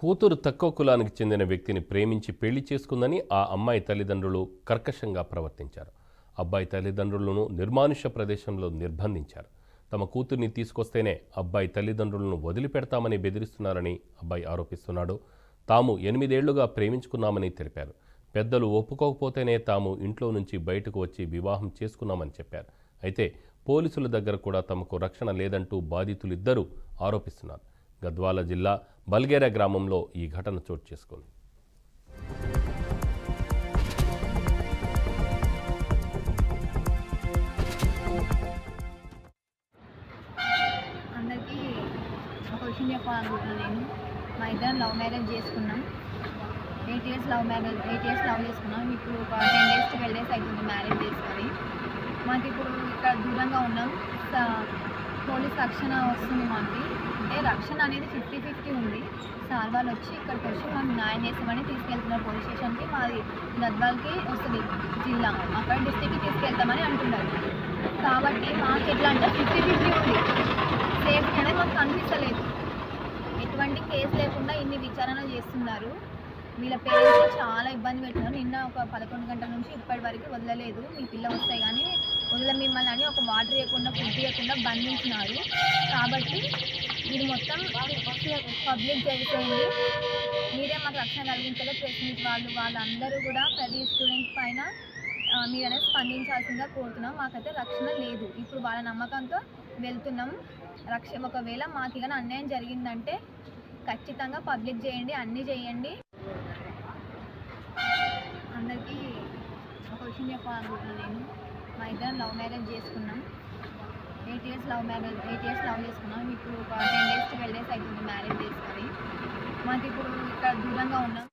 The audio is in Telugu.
కూతురు తక్కువ కులానికి చెందిన వ్యక్తిని ప్రేమించి పెళ్లి చేసుకుందని ఆ అమ్మాయి తల్లిదండ్రులు కర్కశంగా ప్రవర్తించారు. అబ్బాయి తల్లిదండ్రులను నిర్మానుష్య ప్రదేశంలో నిర్బంధించారు. తమ కూతుర్ని తీసుకొస్తేనే అబ్బాయి తల్లిదండ్రులను వదిలిపెడతామని బెదిరిస్తున్నారని అబ్బాయి ఆరోపిస్తున్నాడు. తాము 8 ఏళ్లుగా ప్రేమించుకున్నామని తెలిపారు. పెద్దలు ఒప్పుకోకపోతేనే తాము ఇంట్లో నుంచి బయటకు వచ్చి వివాహం చేసుకున్నామని చెప్పారు. అయితే పోలీసుల దగ్గర కూడా తమకు రక్షణ లేదంటూ బాధితులిద్దరూ ఆరోపిస్తున్నారు. గద్వాల జిల్లా బల్గేరా గ్రామంలో ఈ ఘటన చోటు చేసుకుంది. అందరికీ ఒక విషయం చెప్పాలనుకుంటున్నాను. నేను మా ఇద్దరం లవ్ మ్యారేజ్ చేసుకున్నాం. 8 ఇయర్స్ లవ్ చేసుకున్నాం. ఇప్పుడు ఒక 10 days to 12 days అవుతుంది మ్యారేజ్ చేసుకొని. మాకు ఇప్పుడు ఇక్కడ దూరంగా ఉన్నాం. పోలీస్ రక్షణ వస్తుంది మాకు. అంటే రక్షణ అనేది 50-50 ఉంది. సార్ వాళ్ళు వచ్చి ఇక్కడికి వచ్చి మనం న్యాయం చేస్తామని తీసుకెళ్తున్నారు పోలీస్ స్టేషన్కి. మాది గద్వాల్కి వస్తుంది జిల్లా, అక్కడ డిస్ట్రిక్ట్కి తీసుకెళ్తామని అంటున్నారు. కాబట్టి మాకు ఎట్లా అంటే 50-50 ఉంది. సేఫ్టీ అనేది మాకు కనిపించలేదు. ఎటువంటి కేసు లేకుండా ఇన్ని విచారణ చేస్తున్నారు. వీళ్ళ పేరెంట్స్ చాలా ఇబ్బంది పెడుతున్నారు. నిన్న ఒక 11 గంటల నుంచి ఇప్పటి వరకు వదలలేదు. మీ పిల్ల వస్తాయి కానీ మిమ్మల్ని అని ఒక వాటర్ ఇవ్వకుండా ఫుడ్ ఇవ్వకుండా బంధించినారు. కాబట్టి ఇది మొత్తం పబ్లిక్ చేసేయండి. మీరే మాకు రక్షణ కలిగించలేదు. ప్రెస్ మీట్ వాళ్ళందరూ కూడా ప్రతి స్టూడెంట్ పైన మీరనే స్పందించాల్సిందిగా కోరుతున్నాం. మాకైతే రక్షణ లేదు. ఇప్పుడు వాళ్ళ నమ్మకంతో వెళ్తున్నాం. ఒకవేళ మాకు ఇక అన్యాయం జరిగిందంటే ఖచ్చితంగా పబ్లిక్ చేయండి, అన్నీ చేయండి. అందరికీ ఒక విషయం చెప్పాలనుకుంటున్నాను. నేను మా ఇద్దరం లవ్ మ్యారేజ్ చేసుకున్నాం. 8 ఇయర్స్ లవ్ చేసుకున్నాం. ఇప్పుడు ఒక 10 days to 12 days అవుతుంది మ్యారేజ్ చేసుకొని. మాకు ఇప్పుడు ఇక్కడ దూరంగా ఉన్నాం.